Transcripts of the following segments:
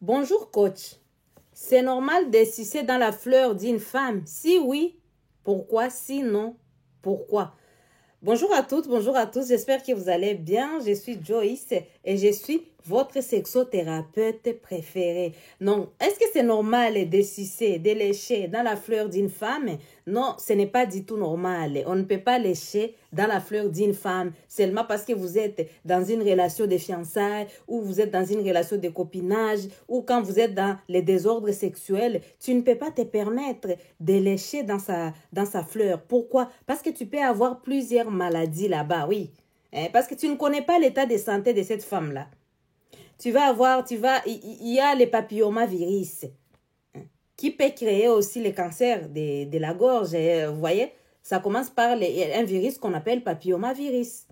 Bonjour coach. C'est normal de sucer dans la fleur d'une femme? Si oui, pourquoi? Sinon, pourquoi? Bonjour à toutes, bonjour à tous. J'espère que vous allez bien. Je suis Joyce et je suis votre sexothérapeute préférée. Non, est-ce que c'est normal de sucer, de lécher dans la fleur d'une femme? Non, ce n'est pas du tout normal. On ne peut pas lécher dans la fleur d'une femme seulement parce que vous êtes dans une relation de fiançailles ou vous êtes dans une relation de copinage ou quand vous êtes dans les désordres sexuels. Tu ne peux pas te permettre de lécher dans sa fleur. Pourquoi? Parce que tu peux avoir plusieurs maladies là-bas, oui. Parce que tu ne connais pas l'état de santé de cette femme-là. Il y a les papillomavirus qui peut créer aussi le cancer de la gorge. Vous voyez, ça commence par un virus qu'on appelle papillomavirus.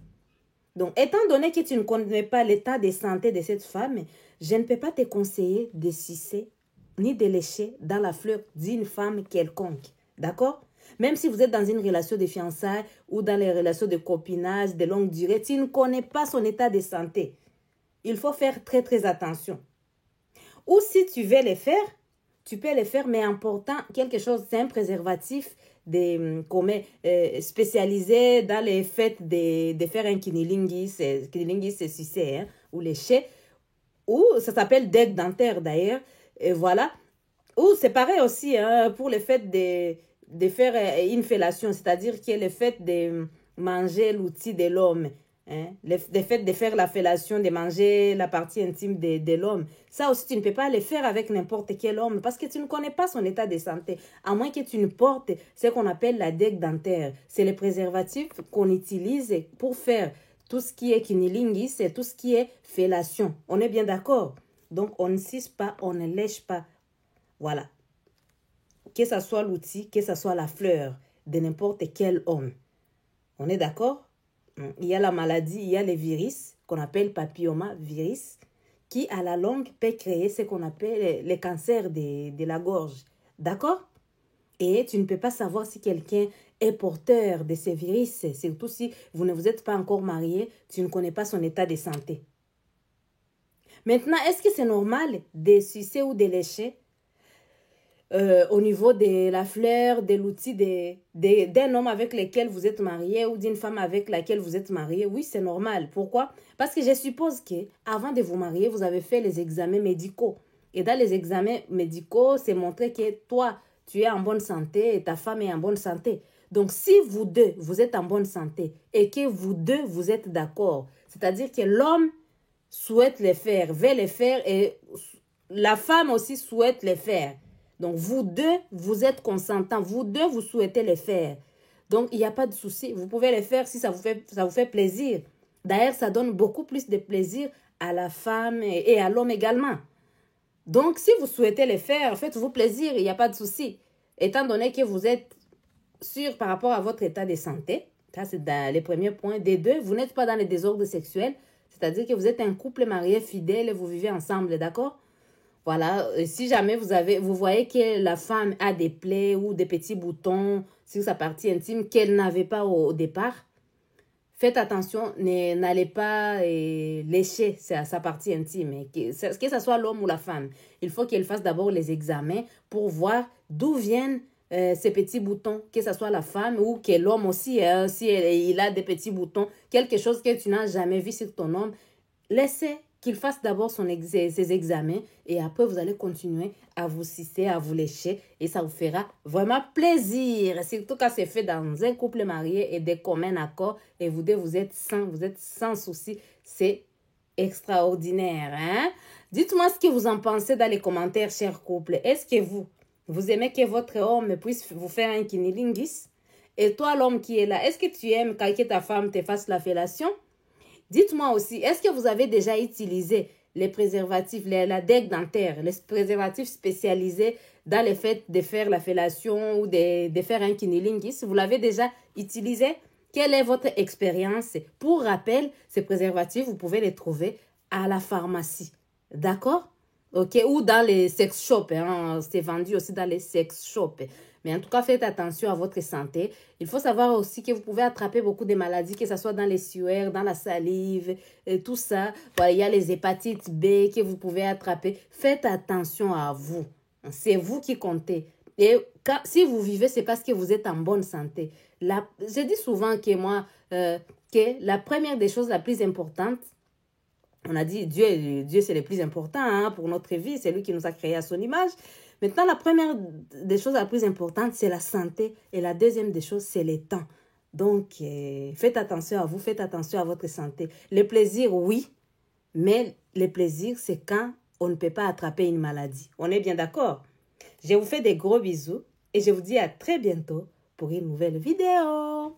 Donc, étant donné que tu ne connais pas l'état de santé de cette femme, je ne peux pas te conseiller de sucer ni de lécher dans la fleur d'une femme quelconque. D'accord? Même si vous êtes dans une relation de fiançailles ou dans les relations de copinage de longue durée, tu ne connais pas son état de santé. Il faut faire très, très attention. Ou si tu veux le faire, tu peux le faire, mais important, quelque chose, c'est un préservatif spécialisé dans les faits de faire un kinilingus c'est sucé, ou léché, ou ça s'appelle deck dentaire d'ailleurs, et voilà. Ou c'est pareil aussi pour le fait de faire une fellation, c'est-à-dire que le fait de manger l'outil de l'homme, le fait de faire la fellation, de manger la partie intime de l'homme, ça aussi tu ne peux pas le faire avec n'importe quel homme parce que tu ne connais pas son état de santé, à moins que tu ne portes ce qu'on appelle la deck dentaire. C'est le préservatif qu'on utilise pour faire tout ce qui est cunnilingus et tout ce qui est fellation. On est bien d'accord? Donc on ne suce pas, on ne lèche pas. Voilà. Que ce soit l'outil, que ce soit la fleur de n'importe quel homme. On est d'accord? Il y a la maladie, il y a les virus qu'on appelle papillomavirus qui à la longue peut créer ce qu'on appelle le cancer de la gorge. D'accord? Et tu ne peux pas savoir si quelqu'un est porteur de ces virus, surtout si vous ne vous êtes pas encore marié, tu ne connais pas son état de santé. Maintenant, est-ce que c'est normal de sucer ou de lécher au niveau de la fleur, de l'outil d'un homme avec lequel vous êtes marié ou d'une femme avec laquelle vous êtes marié? Oui, c'est normal. Pourquoi? Parce que je suppose qu'avant de vous marier, vous avez fait les examens médicaux. Et dans les examens médicaux, c'est montré que toi, tu es en bonne santé et ta femme est en bonne santé. Donc, si vous deux, vous êtes en bonne santé et que vous deux, vous êtes d'accord, c'est-à-dire que l'homme souhaite les faire, veut les faire et la femme aussi souhaite les faire. Donc, vous deux, vous êtes consentants. Vous deux, vous souhaitez les faire. Donc, il n'y a pas de souci. Vous pouvez les faire si ça vous fait plaisir. D'ailleurs, ça donne beaucoup plus de plaisir à la femme et à l'homme également. Donc, si vous souhaitez les faire, faites-vous plaisir. Il n'y a pas de souci. Étant donné que vous êtes sûr par rapport à votre état de santé, ça c'est dans les premiers points. Des deux, vous n'êtes pas dans les désordres sexuels. C'est-à-dire que vous êtes un couple marié fidèle et vous vivez ensemble, d'accord? Voilà, si jamais vous voyez que la femme a des plaies ou des petits boutons sur sa partie intime qu'elle n'avait pas au départ, faites attention, n'allez pas lécher sa partie intime, que ce soit l'homme ou la femme. Il faut qu'elle fasse d'abord les examens pour voir d'où viennent ces petits boutons, que ce soit la femme ou que l'homme aussi, si il a des petits boutons, quelque chose que tu n'as jamais vu sur ton homme, laissez qu'il fasse d'abord ses examens et après vous allez continuer à vous sucer, à vous lécher et ça vous fera vraiment plaisir. Surtout quand c'est fait dans un couple marié et de commun accord et vous deux, vous êtes sans souci. C'est extraordinaire. Hein? Dites-moi ce que vous en pensez dans les commentaires, chers couples. Est-ce que vous aimez que votre homme puisse vous faire un kinilingus? Et toi, l'homme qui est là, est-ce que tu aimes quand ta femme te fasse la fellation? Dites-moi aussi, est-ce que vous avez déjà utilisé les préservatifs, la deck dentaire, les préservatifs spécialisés dans le fait de faire la fellation ou de faire un kinilingus? Vous l'avez déjà utilisé? Quelle est votre expérience? Pour rappel, ces préservatifs, vous pouvez les trouver à la pharmacie. D'accord? Ok, ou dans les sex shops. Hein? C'est vendu aussi dans les sex shops. Mais en tout cas, faites attention à votre santé. Il faut savoir aussi que vous pouvez attraper beaucoup de maladies, que ce soit dans les sueurs, dans la salive, et tout ça. Voilà, il y a les hépatites B que vous pouvez attraper. Faites attention à vous. C'est vous qui comptez. Et si vous vivez, c'est parce que vous êtes en bonne santé. Je dis souvent que moi, que la première des choses la plus importante, on a dit Dieu c'est le plus important hein, pour notre vie, c'est lui qui nous a créés à son image. Maintenant, la première des choses la plus importante, c'est la santé. Et la deuxième des choses, c'est le temps. Donc, faites attention à vous, faites attention à votre santé. Le plaisir, oui, mais le plaisir, c'est quand on ne peut pas attraper une maladie. On est bien d'accord? Je vous fais des gros bisous et je vous dis à très bientôt pour une nouvelle vidéo.